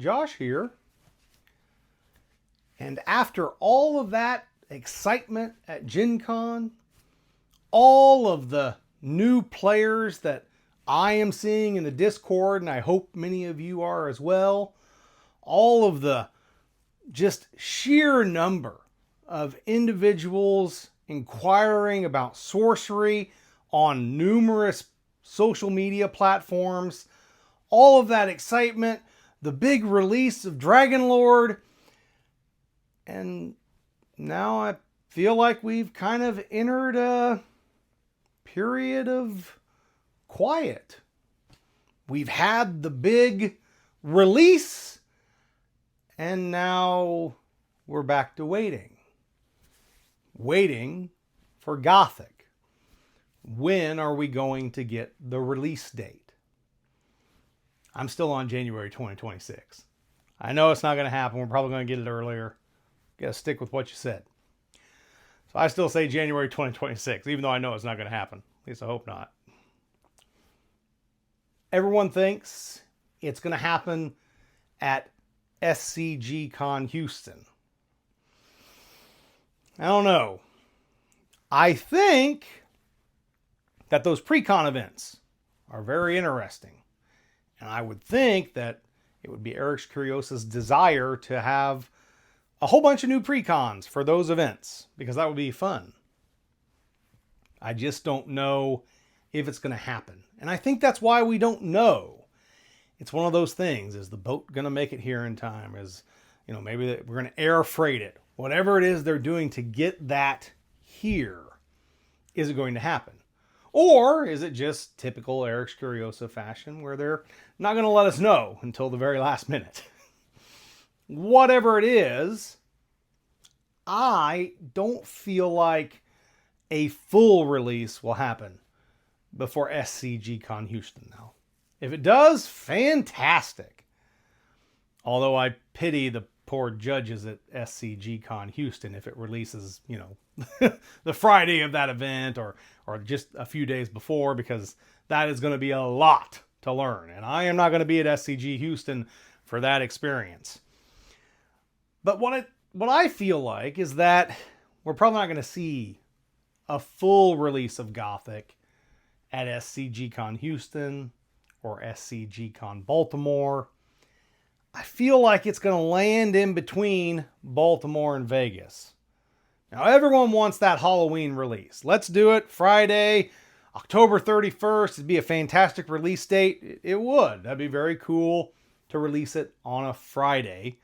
Josh here. And after all of that excitement at Gen Con, all of the new players that I am seeing in the Discord, and I hope many of you are as well, all of the just sheer number of individuals inquiring about sorcery on numerous social media platforms, all of that excitement, the big release of Dragonlord, and now I feel like we've kind of entered a period of quiet. We've had the big release, and now we're back to waiting. Waiting for Gothic. When are we going to get the release date? I'm still on January 2026. I know it's not going to happen. We're probably going to get it earlier. Got to stick with what you said. So I still say January 2026, even though I know it's not going to happen. At least I hope not. Everyone thinks it's going to happen at SCG Con Houston. I don't know. I think that those pre-con events are very interesting. And I would think that it would be Eric's Curiosa's desire to have a whole bunch of new pre-cons for those events, because that would be fun. I just don't know if it's going to happen. And I think that's why we don't know. It's one of those things. Is the boat going to make it here in time? Is, maybe we're going to air freight it. Whatever it is they're doing to get that here, is it going to happen? Or is it just typical Eric's Curiosa fashion where they're not going to let us know until the very last minute? Whatever it is, I don't feel like a full release will happen before SCG Con Houston now. If it does, fantastic. Although I pity the poor judges at SCG Con Houston if it releases, the Friday of that event or just a few days before, because that is going to be a lot to learn. And I am not going to be at SCG Houston for that experience. But what I feel like is that we're probably not going to see a full release of Gothic at SCG Con Houston or SCG Con Baltimore. I feel like it's going to land in between Baltimore and Vegas. Now, everyone wants that Halloween release. Let's do it Friday, October 31st. It'd be a fantastic release date. It would. That'd be very cool to release it on a Friday.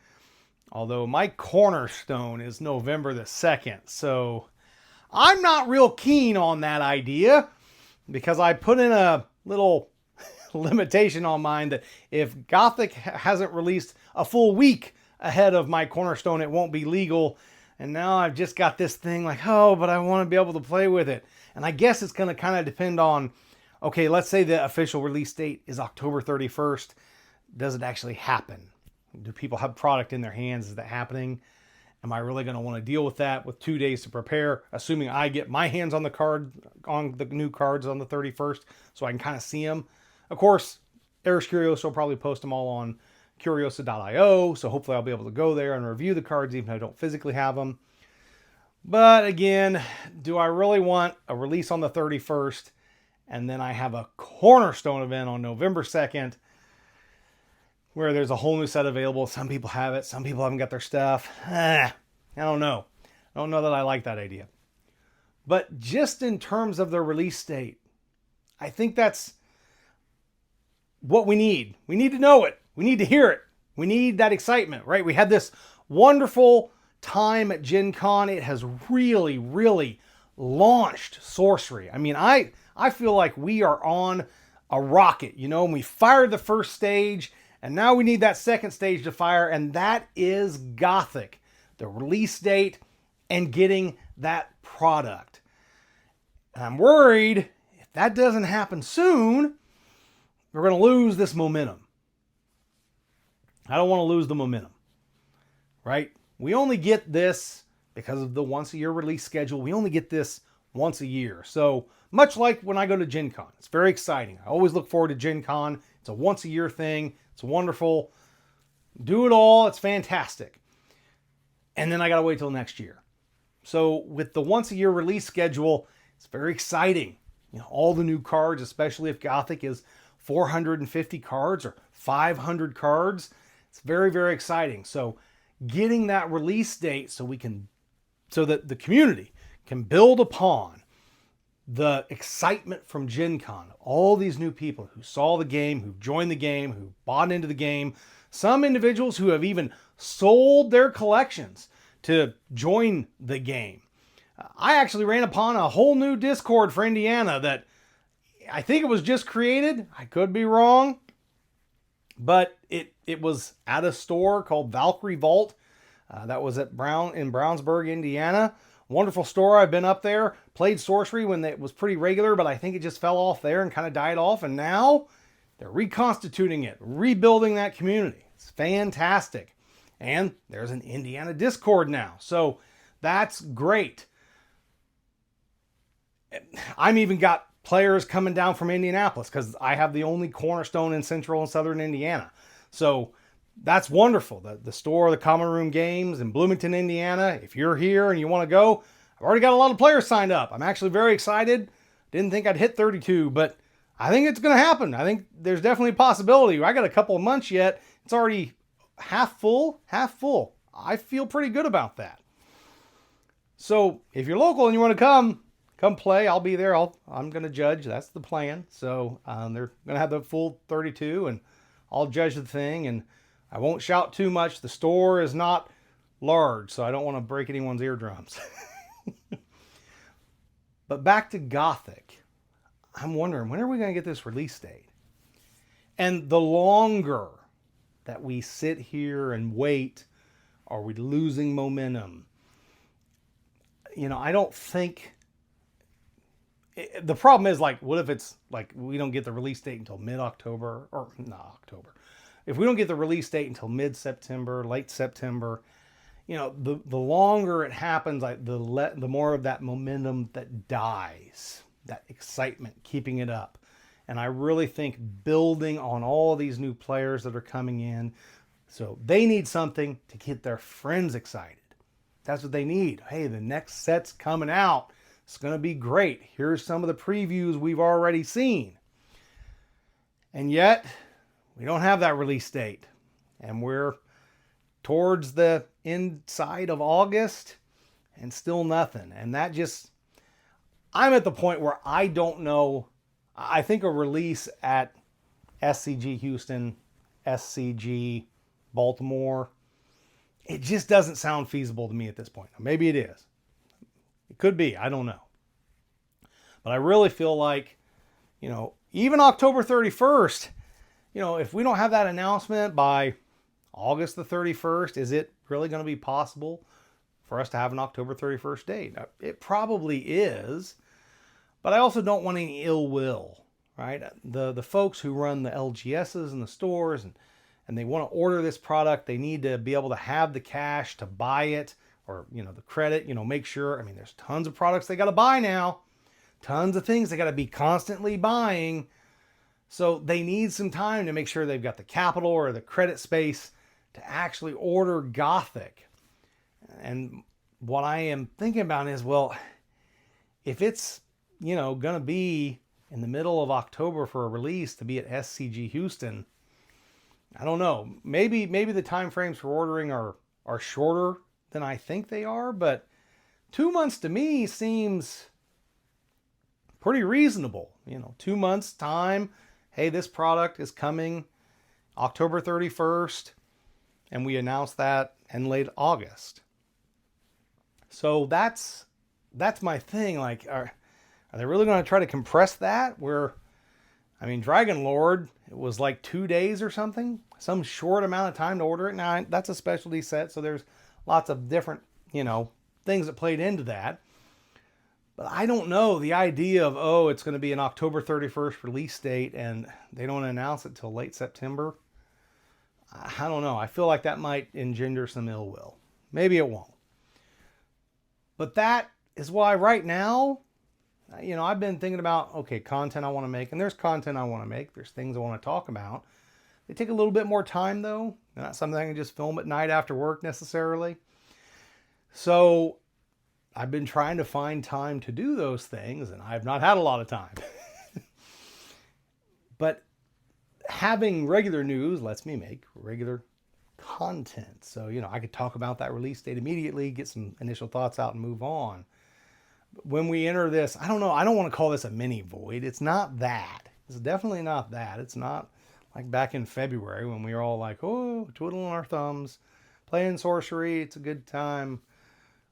Although my Cornerstone is November the 2nd. So I'm not real keen on that idea, because I put in a little limitation on mine that if Gothic hasn't released a full week ahead of my Cornerstone, it won't be legal. And now I've just got this thing like, but I want to be able to play with it. And I guess it's going to kind of depend on, okay, let's say the official release date is October 31st. Does it actually happen? Do people have product in their hands? Is that happening? Am I really going to want to deal with that with 2 days to prepare, assuming I get my hands on the new cards on the 31st, so I can kind of see them? Of course, Eric's Curiosa will probably post them all on Curiosa.io, so hopefully I'll be able to go there and review the cards even if I don't physically have them. But again, do I really want a release on the 31st and then I have a Cornerstone event on November 2nd where there's a whole new set available? Some people have it, some people haven't got their stuff. I don't know. I don't know that I like that idea. But just in terms of the release date, I think that's what we need. We need to know it. We need to hear it. We need that excitement, right? We had this wonderful time at Gen Con. It has really, really launched Sorcery. I mean, I feel like we are on a rocket, and we fired the first stage, and now we need that second stage to fire, and that is Gothic, the release date, and getting that product. And I'm worried if that doesn't happen soon, we're going to lose this momentum. I don't want to lose the momentum, right? We only get this because of the once a year release schedule. We only get this once a year. So much like when I go to Gen Con, it's very exciting. I always look forward to Gen Con. It's a once a year thing. It's wonderful. do it all. It's fantastic. And then I got to wait till next year. So with the once a year release schedule, it's very exciting. All the new cards, especially if Gothic is 450 cards or 500 cards, it's very, very exciting. So getting that release date so that the community can build upon the excitement from Gen Con, all these new people who saw the game, who joined the game, who bought into the game, some individuals who have even sold their collections to join the game. I actually ran upon a whole new Discord for Indiana that I think it was just created. I could be wrong, but it was at a store called Valkyrie Vault. That was in Brownsburg, Indiana. Wonderful store. I've been up there, played Sorcery when it was pretty regular, but I think it just fell off there and kind of died off. And now they're reconstituting it, rebuilding that community. It's fantastic. And there's an Indiana Discord now. So that's great. I'm even got players coming down from Indianapolis because I have the only Cornerstone in Central and Southern Indiana. So that's wonderful. The store, the Common Room Games in Bloomington, Indiana. If you're here and you want to go, I've already got a lot of players signed up. I'm actually very excited. Didn't think I'd hit 32, but I think it's going to happen. I think there's definitely a possibility. I got a couple of months yet. It's already half full. I feel pretty good about that. So if you're local and you want to come play, I'll be there. I'm going to judge. That's the plan. So they're going to have the full 32 and I'll judge the thing, and I won't shout too much. The store is not large, so I don't want to break anyone's eardrums. But back to Gothic. I'm wondering, when are we going to get this release date? And the longer that we sit here and wait, are we losing momentum? I don't think... The problem is, what if it's we don't get the release date until mid-October, or not October. If we don't get the release date until mid-September, late September, the longer it happens, the more of that momentum that dies, that excitement, keeping it up. And I really think building on all these new players that are coming in, so they need something to get their friends excited. That's what they need. Hey, the next set's coming out. It's going to be great. Here's some of the previews we've already seen. And yet, we don't have that release date. And we're towards the inside of August and still nothing. And that just... I'm at the point where I don't know. I think a release at SCG Houston, SCG Baltimore, it just doesn't sound feasible to me at this point. Maybe it is. It could be. I don't know. But I really feel like, even October 31st, if we don't have that announcement by August the 31st, is it really going to be possible for us to have an October 31st date? It probably is, but I also don't want any ill will, right? The folks who run the LGSs and the stores and they want to order this product, they need to be able to have the cash to buy it, or, the credit, make sure. There's tons of products they got to buy now. Tons of things they got to be constantly buying. So they need some time to make sure they've got the capital or the credit space to actually order Gothic. And what I am thinking about is, well, if it's, going to be in the middle of October for a release to be at SCG Houston, I don't know. Maybe the time frames for ordering are shorter than I think they are, but 2 months to me seems pretty reasonable. 2 months time. Hey, this product is coming October 31st, and we announced that in late August. So that's my thing. Are they really going to try to compress that? Dragon Lord, it was 2 days or something, some short amount of time to order it. Now, that's a specialty set, so there's lots of different, things that played into that. But I don't know, the idea of, it's going to be an October 31st release date and they don't announce it till late September. I don't know. I feel like that might engender some ill will. Maybe it won't. But that is why right now, I've been thinking about, content I want to make. And there's content I want to make. There's things I want to talk about. They take a little bit more time though. They're not something I can just film at night after work necessarily. So I've been trying to find time to do those things, and I've not had a lot of time. But having regular news lets me make regular content. So, I could talk about that release date immediately, get some initial thoughts out and move on. But when we enter this, I don't know, I don't want to call this a mini void. It's not that. It's definitely not that. It's not like back in February when we were all like, oh, twiddling our thumbs, playing Sorcery. It's a good time.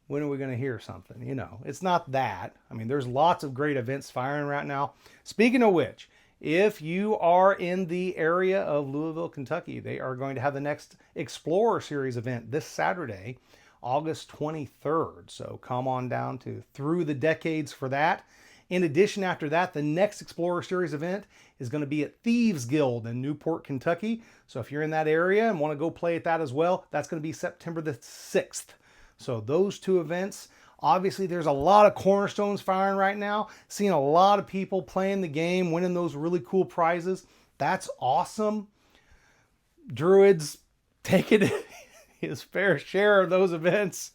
When are we going to hear something? It's not that. I mean, there's lots of great events firing right now. Speaking of which, if you are in the area of Louisville, Kentucky, they are going to have the next Explorer Series event this Saturday, August 23rd. So come on down to Through the Decades for that. In addition, after that, the next Explorer Series event is going to be at Thieves Guild in Newport, Kentucky. So if you're in that area and want to go play at that as well, that's going to be September the 6th. So those two events, obviously there's a lot of cornerstones firing right now. Seeing a lot of people playing the game, winning those really cool prizes. That's awesome. Druid's taking his fair share of those events.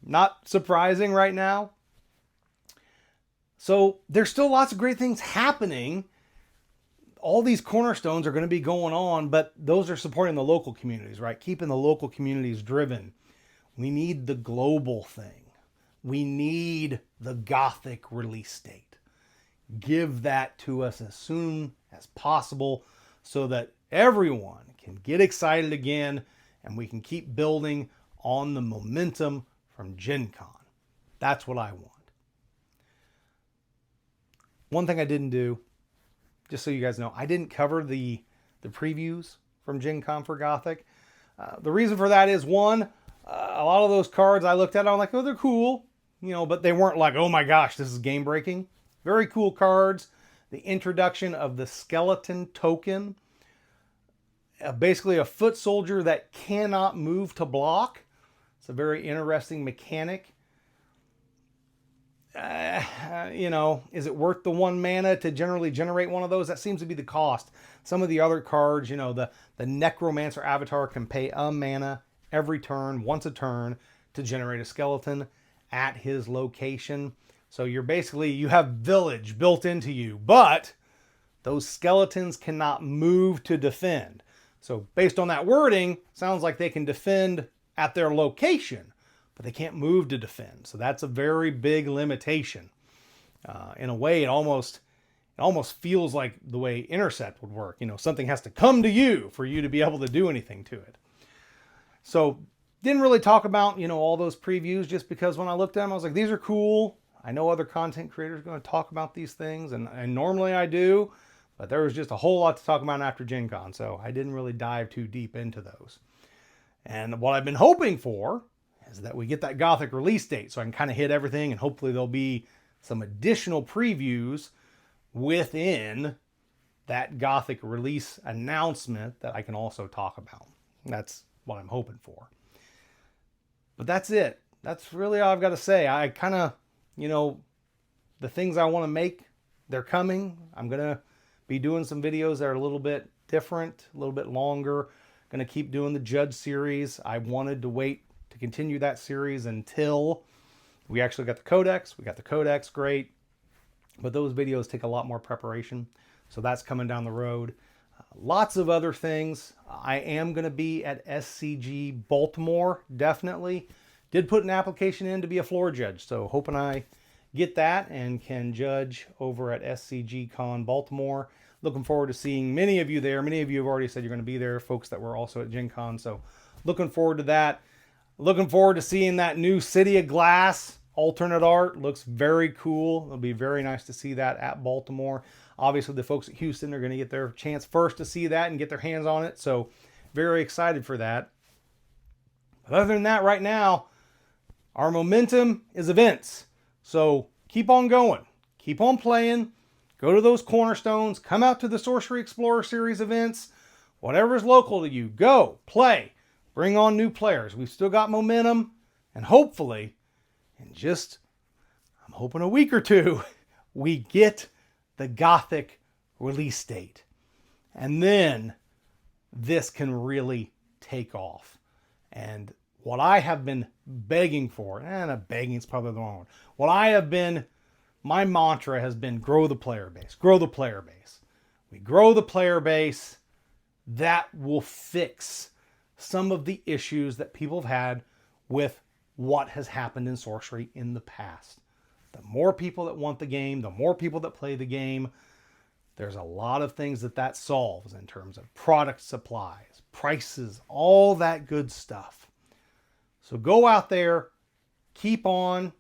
Not surprising right now. So there's still lots of great things happening. All these cornerstones are going to be going on, but those are supporting the local communities, right? Keeping the local communities driven. We need the global thing. We need the Gothic release date. Give that to us as soon as possible so that everyone can get excited again and we can keep building on the momentum from Gen Con. That's what I want. One thing I didn't do, just so you guys know, I didn't cover the previews from Gen Con for Gothic. The reason for that is, one, a lot of those cards I looked at, I'm like, oh, they're cool, but they weren't like, oh my gosh, this is game breaking. Very cool cards. The introduction of the skeleton token, basically a foot soldier that cannot move to block. It's a very interesting mechanic. Is it worth the 1 mana to generally generate one of those? That seems to be the cost. Some of the other cards, the Necromancer avatar can pay a mana every turn, once a turn, to generate a skeleton at his location. So you have village built into you, but those skeletons cannot move to defend. So based on that wording, sounds like they can defend at their location, but they can't move to defend. So that's a very big limitation. In a way, it almost feels like the way Intercept would work. Something has to come to you for you to be able to do anything to it. So didn't really talk about, all those previews, just because when I looked at them, I was like, these are cool. I know other content creators are going to talk about these things, and normally I do, but there was just a whole lot to talk about after Gen Con, so I didn't really dive too deep into those. And what I've been hoping for is that we get that Gothic release date so I can kind of hit everything, and hopefully there'll be some additional previews within that Gothic release announcement that I can also talk about. That's what I'm hoping for. But that's it. That's really all I've got to say. I kind of, the things I want to make, they're coming. I'm going to be doing some videos that are a little bit different, a little bit longer. Going to keep doing the Judge series. I wanted to wait to continue that series until we actually got the Codex. We got the Codex, great. But those videos take a lot more preparation. So that's coming down the road. Lots of other things. I am going to be at SCG Baltimore, definitely. Did put an application in to be a floor judge, so hoping I get that and can judge over at SCG Con Baltimore. Looking forward to seeing many of you there. Many of you have already said you're going to be there, folks that were also at Gen Con, so looking forward to that. Looking forward to seeing that new City of Glass alternate art. Looks very cool. It'll be very nice to see that at Baltimore. Obviously, the folks at Houston are going to get their chance first to see that and get their hands on it. So very excited for that. But other than that, right now, our momentum is events. So keep on going. Keep on playing. Go to those cornerstones. Come out to the Sorcery Explorer Series events. Whatever's local to you, go, play. Bring on new players. We've still got momentum. And hopefully, in just, I'm hoping a week or two, we get the Gothic release date. And then this can really take off. And what I have been begging for, and begging is probably the wrong one. My mantra has been grow the player base, grow the player base. We grow the player base, that will fix some of the issues that people have had with what has happened in Sorcery in the past. The more people that want the game, the more people that play the game, there's a lot of things that solves in terms of product supplies, prices, all that good stuff. So go out there, keep on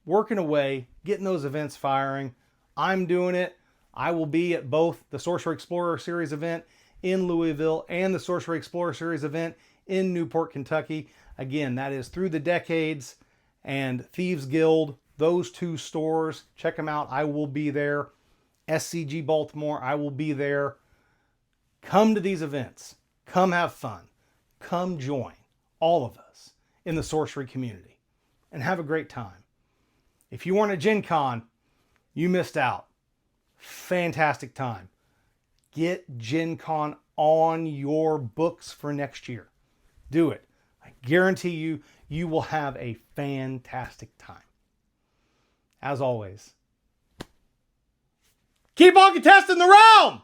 working away, getting those events firing. I'm doing it. I will be at both the Sorcery Explorer Series event in Louisville and the Sorcery Explorer Series event in Newport, Kentucky. Again, that is Through the Decades and Thieves Guild. Those two stores, check them out. I will be there. SCG Baltimore, I will be there. Come to these events. Come have fun. Come join all of us in the Sorcery community and have a great time. If you weren't at Gen Con, you missed out. Fantastic time. Get Gen Con on your books for next year. Do it. I guarantee you, you will have a fantastic time. As always, keep on contesting the realm!